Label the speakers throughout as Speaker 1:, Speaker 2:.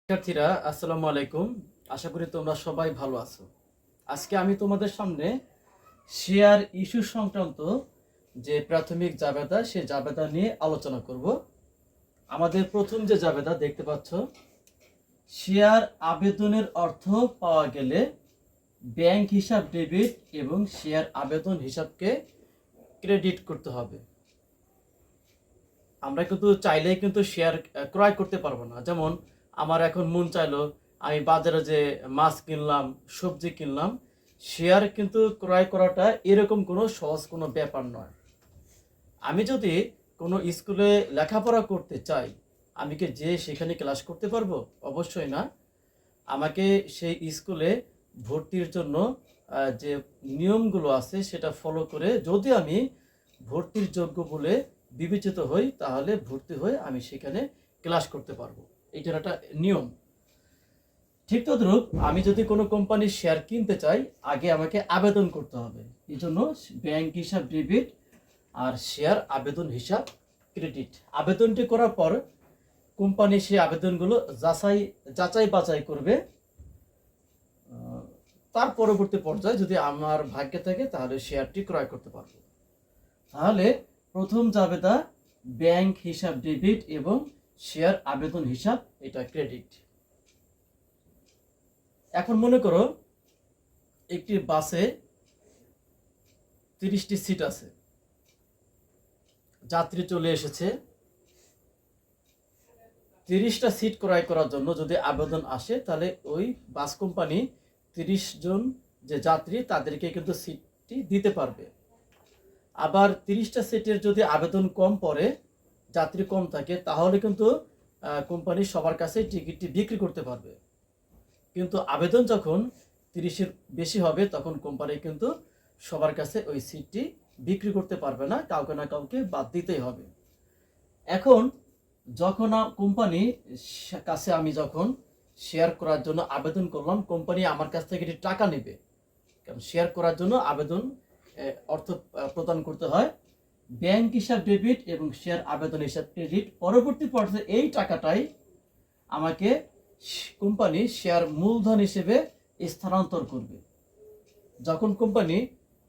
Speaker 1: শিক্ষার্থীরা আসসালামু আলাইকুম। আশা করি তোমরা সবাই ভালো আছো। আজকে আমি তোমাদের সামনে শেয়ার ইস্যু সংক্রান্ত যে প্রাথমিক জাবেদা সে জাবেদা নিয়ে আলোচনা করব। আমাদের প্রথম যে জাবেদা দেখতে পাচ্ছ, শেয়ার আবেদনের অর্থ পাওয়া গেলে ব্যাংক হিসাব ডেবিট এবং শেয়ার আবেদন হিসাবকে ক্রেডিট করতে হবে। আমরা কিন্তু চাইলেই কিন্তু শেয়ার ক্রয় করতে পারবো না। যেমন আমার এখন মন চাইলো আমি বাজারে যে মাছ কিনলাম, সবজি কিনলাম, শেয়ার কিন্তু ক্রয় করাটা এরকম কোনো সহজ কোনো ব্যাপার নয়। আমি যদি কোনো স্কুলে লেখাপড়া করতে চাই, আমি কি যে সেখানে ক্লাস করতে পারবো? অবশ্যই না। আমাকে সেই স্কুলে ভর্তির জন্য যে নিয়মগুলো আছে সেটা ফলো করে যদি আমি ভর্তির যোগ্য বলে বিবেচিত হই, তাহলে ভর্তি হয়ে আমি সেখানে ক্লাস করতে পারবো। এইটার একটা নিয়ম। ঠিক তদ্রূপ আমি যদি কোনো কোম্পানির শেয়ার কিনতে চাই, আগে আমাকে আবেদন করতে হবে। এই জন্য ব্যাংক হিসাব ডেবিট আর শেয়ার আবেদন হিসাব ক্রেডিট। আবেদনটি করার পর কোম্পানি সেই আবেদনগুলো যাচাই বাছাই করবে। তার পরবর্তী পর্যায়ে যদি আমার ভাগ্যে থাকে তাহলে শেয়ারটি ক্রয় করতে পারবো। তাহলে প্রথম জাবেদা ব্যাংক হিসাব ডেবিট এবং শেয়ার আবেদন হিসাব এটা ক্রেডিট। এখন মনে করো একটি বাসে 30টি সিট আছে, যাত্রী চলে এসেছে। 30টা সিট ক্রয় করার জন্য যদি আবেদন আসে, তাহলে ওই বাস কোম্পানি 30 জন যে যাত্রী তাদেরকে কিন্তু সিটটি দিতে পারবে। আবার 30টা সিটের যদি আবেদন কম পড়ে, যাত্রী কম থাকে, তাহলে কিন্তু কোম্পানি সবার কাছে টিকিটটি বিক্রি করতে পারবে। কিন্তু আবেদন যখন 30-এর বেশি হবে, তখন কোম্পানি কিন্তু সবার কাছে ওই সিটটি বিক্রি করতে পারবে না, কাউকে না কাউকে বাদ দিতেই হবে। এখন যখন কোম্পানি কাছে আমি যখন শেয়ার করার জন্য আবেদন করলাম, কোম্পানি আমার কাছ থেকে টাকা নেবে। কারণ শেয়ার করার জন্য আবেদন অর্থ প্রদান করতে হয়। ব্যাংক হিসাব ডেবিট এবং শেয়ার আবেদন হিসাব ক্রেডিট। পরবর্তী পর্যায়ে এই টাকাটাই আমাকে কোম্পানি শেয়ার মূলধন হিসেবে স্থানান্তর করবে। যখন কোম্পানি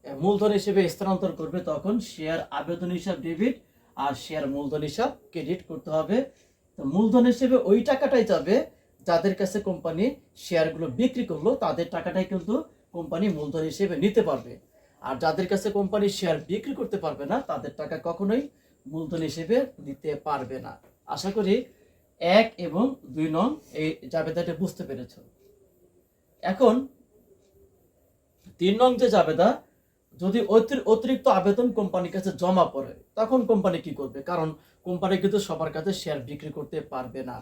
Speaker 1: মূলধন হিসেবে স্থানান্তর করবে, তখন শেয়ার আবেদন হিসাব ডেবিট আর শেয়ার মূলধন হিসাব ক্রেডিট করতে হবে। তো মূলধন হিসেবে ওই টাকাটাই যাবে যাদের কাছে কোম্পানি শেয়ারগুলো বিক্রি করলো, তাদের টাকাটাই কিন্তু কোম্পানি মূলধন হিসেবে নিতে পারবে। আর যাদের কাছে কোম্পানি শেয়ার বিক্রি করতে পারবে না, তাদের টাকা কখনোই মূলধন হিসেবে দিতে পারবে না। আশা করি 1 এবং 2 নং এই জাবেদাটা বুঝতে পেরেছ। এখন 3 নং যে জাবেদা, যদি অতিরিক্ত আবেদন কোম্পানির কাছে জমা পড়ে, তখন কোম্পানি কি করবে? কারণ কোম্পানি কিন্তু সবার কাছে শেয়ার বিক্রি করতে পারবে না।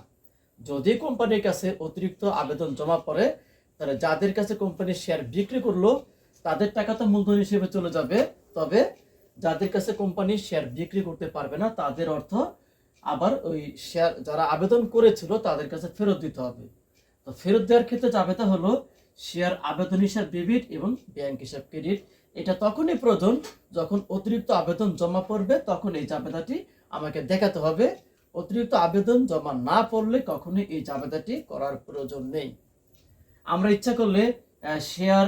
Speaker 1: যদি কোম্পানির কাছে অতিরিক্ত আবেদন জমা পড়ে, তাহলে যাদের কাছে কোম্পানি শেয়ার বিক্রি করলো তাদের টাকা তো মূলধন হিসেবে চলে যাবে, তবে যাদের কাছে কোম্পানি শেয়ার বিক্রি করতে পারবে না তাদের অর্থ আবার ওই শেয়ার যারা আবেদন করেছিল তাদের কাছে ফেরত দিতে হবে। তো ফেরত দেওয়ার ক্ষেত্রে জাবেদা হলো শেয়ার আবেদন হিসাব ডেবিট এবং ব্যাংক হিসাব ক্রেডিট। এটা তখনই প্রয়োজন যখন অতিরিক্ত আবেদন জমা পড়বে, তখন এই জাবেদাটি আমাকে দেখাতে হবে। অতিরিক্ত আবেদন জমা না পড়লে কখনোই এই জাবেদাটি করার প্রয়োজন নেই। আমরা ইচ্ছা করলে শেয়ার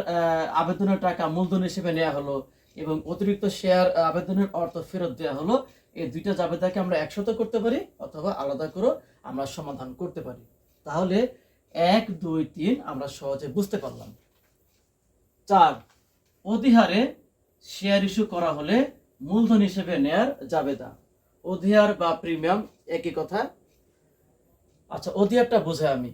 Speaker 1: আবেদনের টাকা মূলধন হিসেবে নেওয়া হলো এবং অতিরিক্ত শেয়ার আবেদনের অর্থ ফেরত দেওয়া হলো, এই দুইটা জাবেদাকে আমরা একসাথে করতে পারি অথবা আলাদা করে আমরা সমাধান করতে পারি। তাহলে 1, 2, 3 আমরা সহজে বুঝতে পারলাম। 4, অধিহারে শেয়ার ইস্যু করা হলে মূলধন হিসেবে নেয়ার জাবেদা। অধিহার বা প্রিমিয়াম একই কথা। আচ্ছা, অধিহারটা বুঝে আমি।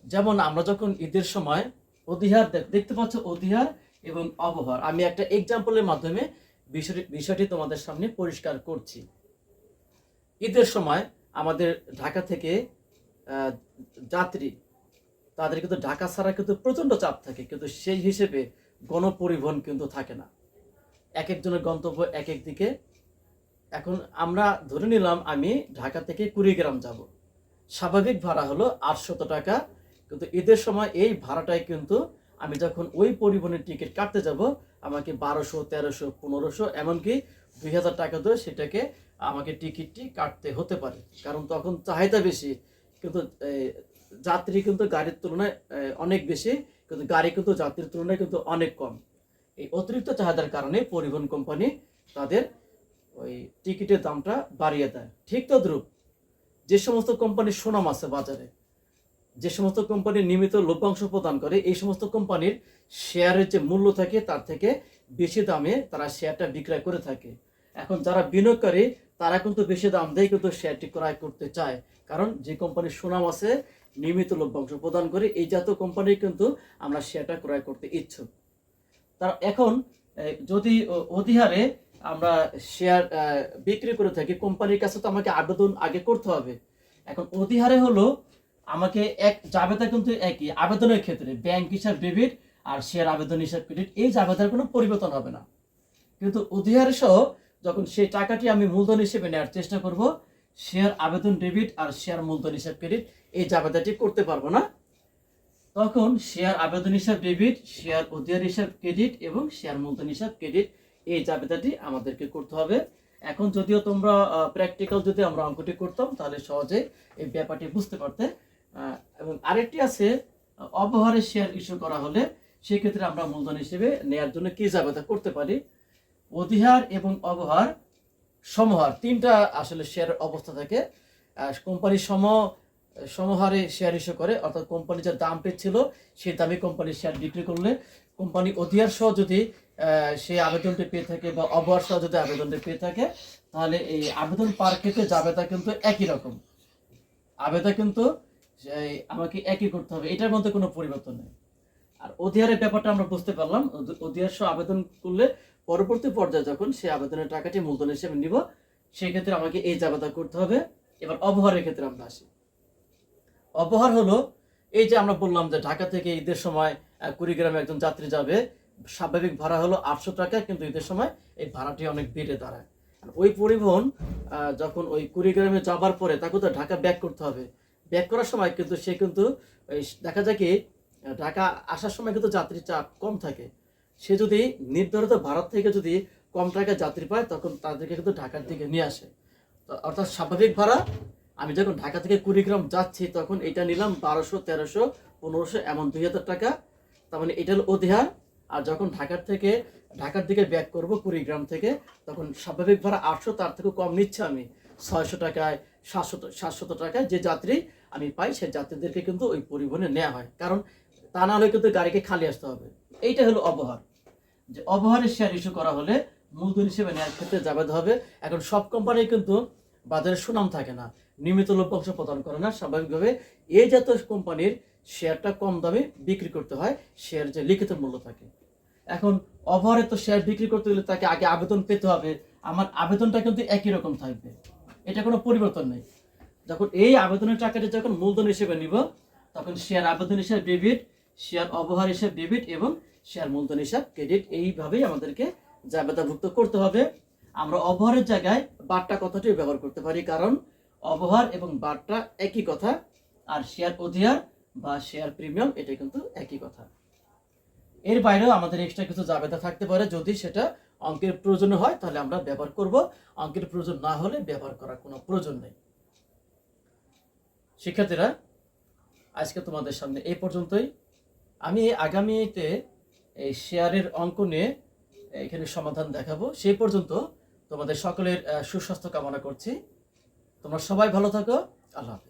Speaker 1: যেমন আমরা যখন ঈদের সময় অধিহার দেখতে পাচ্ছ, অধিহার এবং অবহার। আমি একটা এক্সাম্পলের মাধ্যমে বিষয়টি তোমাদের সামনে পরিষ্কার করছি। ঈদের সময় আমাদের ঢাকা থেকে যাত্রী, তাদের কিন্তু ঢাকা ছাড়া কিন্তু প্রচন্ড চাপ থাকে, কিন্তু সেই হিসেবে গণপরিবহন কিন্তু থাকে না। এক একজনের গন্তব্য এক এক দিকে। এখন আমরা ধরে নিলাম আমি ঢাকা থেকে কুড়িগ্রাম যাব, স্বাভাবিক ভাড়া হলো 800 টাকা। কিন্তু ঈদের সময় এই ভাড়াটাই কিন্তু আমি যখন ওই পরিবহনের টিকিট কাটতে যাব, আমাকে 1200, 1300, 1500 এমনকি 2000 টাকা দিয়ে সেটাকে আমাকে টিকিটটি কাটতে হতে পারে। কারণ তখন চাহিদা বেশি, কিন্তু যাত্রী কিন্তু গাড়ির তুলনায় অনেক বেশি, কিন্তু গাড়ি কিন্তু যাত্রীর তুলনায় কিন্তু অনেক কম। এই অতিরিক্ত চাহিদার কারণে পরিবহন কোম্পানি তাদের ওই টিকিটের দামটা বাড়িয়ে দেয়। ঠিক তদ্রূপ যে সমস্ত কোম্পানির সুনাম আছে বাজারে, যে সমস্ত কোম্পানি নিয়মিত লভ্যাংশ প্রদান করে, এই সমস্ত কোম্পানির শেয়ারের যে মূল্য থাকে তার থেকে বেশি দামে তারা শেয়ারটা বিক্রয় করে থাকে। এখন যারা বিনিয়োগকারী তারা কিন্তু বেশি দাম দিয়ে কিন্তু শেয়ারটি ক্রয় করতে চায়, কারণ যে কোম্পানির সুনাম আছে, নিয়মিত লভ্যাংশ প্রদান করে, এই জাতীয় কোম্পানি কিন্তু আমরা শেয়ারটা ক্রয় করতে ইচ্ছুক। তার এখন যদি অধিহারে আমরা শেয়ার বিক্রি করে থাকি, কোম্পানির কাছে তো আমাকে আবেদন আগে করতে হবে। এখন অধিহারে হলো আমাকে এক জাবেদা কিন্তু একই আবেদনের ক্ষেত্রে ব্যাংক হিসাব ডেবিট আর শেয়ার আবেদন হিসাব ক্রেডিট, এই জাবেদার কোনো পরিবর্তন হবে না। কিন্তু অধিহারে সহ যখন সেই টাকাটি আমি মূলধন হিসেবে নেওয়ার চেষ্টা করব, শেয়ার আবেদন ডেবিট আর শেয়ার মূলধন হিসাব ক্রেডিট এই জাবেদাটি করতে পারবো না। তখন শেয়ার আবেদন হিসাব ডেবিট, শেয়ার অধিহার হিসাব ক্রেডিট এবং শেয়ার মূলধন হিসাব ক্রেডিট এই জাবেদাটি আমাদেরকে করতে হবে। এখন যদিও তোমরা প্র্যাকটিক্যাল যদি আমরা অঙ্কটি করতাম তাহলে সহজে এই ব্যাপারটি বুঝতে পারতে। এবং আরেকটি আছে, অবহারে শেয়ার ইস্যু করা হলে সেক্ষেত্রে আমরা মূলধন হিসেবে নেয়ার জন্য কি জাবেদা করতে পারি। অধিহার এবং অবহার সমহার তিনটা আসলে শেয়ারের অবস্থা থাকে। কোম্পানির সমহারে শেয়ার ইস্যু করে, অর্থাৎ কোম্পানি যে দাম পেয়েছিল সেই দামে কোম্পানির শেয়ার বিক্রি করলে, কোম্পানি অধিহার সহ যদি সে আবেদনটি পেয়ে থাকে বা অবহার সহ যদি আবেদনটি পেয়ে থাকে, তাহলে এই আবেদন পার ক্ষেত্রে জাবেদা কিন্তু একই রকম, আবেদন কিন্তু আমাকে একই করতে হবে, এটার মধ্যে কোনো পরিবর্তন নেই। আর অধিহারের ব্যাপারটা আমরা বুঝতে পারলাম, অধিহার সহ আবেদন করলে পরবর্তী পর্যায়ে যখন সেই আবেদনের টাকাটি মূলধন হিসেবে নিব, সেই ক্ষেত্রে আমাকে এই জাবেদা করতে হবে। এবার অবহারের ক্ষেত্রে আমরা আসি। অবহার হলো এই যে আমরা বললাম যে ঢাকা থেকে ঈদের সময় কুড়িগ্রামে একজন যাত্রী যাবে, স্বাভাবিক ভাড়া হলো 800 টাকা, কিন্তু ঈদের সময় এই ভাড়াটি অনেক বেড়ে দাঁড়ায়। ওই পরিবহন যখন ওই কুড়িগ্রামে যাবার পরে তাকে তো ঢাকা ব্যাক করতে হবে, ব্যাক করার সময় কিন্তু সে কিন্তু দেখা যায় কি ঢাকা আসার সময় কিন্তু যাত্রীর চাপ কম থাকে। সে যদি নির্ধারিত ভাড়া থেকে যদি কম টাকা যাত্রী পায়, তখন তাদেরকে কিন্তু ঢাকার দিকে নিয়ে আসে। অর্থাৎ স্বাভাবিক ভাড়া আমি যখন ঢাকা থেকে কুড়িগ্রাম যাচ্ছি তখন এটা নিলাম 1200, 1300, 1500 এমন 2000 টাকা, তার মানে এটা হলো অধিহার। আর যখন ঢাকার দিকে ব্যাক করব কুড়িগ্রাম থেকে, তখন স্বাভাবিক ভাড়া 800, তার থেকে কম নিচ্ছে আমি 600 টাকায়, 700 টাকায় যে যাত্রী আমি পাই, সেই যাত্রীদেরকে কিন্তু ওই পরিবহনে নেওয়া হয়, কারণ তা না হলে কিন্তু গাড়িকে খালি আসতে হবে। এইটা হলো অবহার। যে অবহারের শেয়ার ইস্যু করা হলে মূলধন হিসেবে নেওয়ার ক্ষেত্রে জাবেদা হবে। এখন সব কোম্পানি কিন্তু বাজারে সুনাম থাকে না, নিয়মিত লভ্যাংশ প্রদান করে না, স্বাভাবিকভাবে এই জাতীয় কোম্পানির শেয়ারটা কম দামে বিক্রি করতে হয়, শেয়ার যে লিখিত মূল্য থাকে। এখন অবহারে তো শেয়ার বিক্রি করতে গেলে তাকে আগে আবেদন পেতে হবে, আমার আবেদনটা কিন্তু একই রকম থাকবে, এটা কোনো পরিবর্তন নেই। যখন এই আবেদনের টাকাটি যখন মূলধন হিসেবে নিব, তখন শেয়ার আবেদন হিসাব ডেবিট, শেয়ার অবহার হিসাব ডেবিট এবং শেয়ার মূলধন হিসাব ক্রেডিট, এইভাবেই আমাদেরকে জাবেদাভুক্ত করতে হবে। আমরা অবহারের জায়গায় বাট্টা কথাটি ব্যবহার করতে পারি, কারণ অবহার এবং বাট্টা একই কথা, আর শেয়ার অধিহার বা শেয়ার প্রিমিয়াম এটা কিন্তু একই কথা। এর বাইরেও আমাদের এক্সট্রা কিছু জাবেদা থাকতে পারে, যদি সেটা অঙ্কের প্রয়োজন হয় তাহলে আমরা ব্যবহার করব, অঙ্কের প্রয়োজন না হলে ব্যবহার করার কোনো প্রয়োজন নেই। শিক্ষার্থীরা, আজকে তোমাদের সামনে এই পর্যন্তই। আমি আগামীতে এই শেয়ারের অঙ্ক নিয়ে এখানে সমাধান দেখাবো। সেই পর্যন্ত তোমাদের সকলের সুস্বাস্থ্য কামনা করছি। তোমরা সবাই ভালো থাকো। আল্লাহ হাফেজ।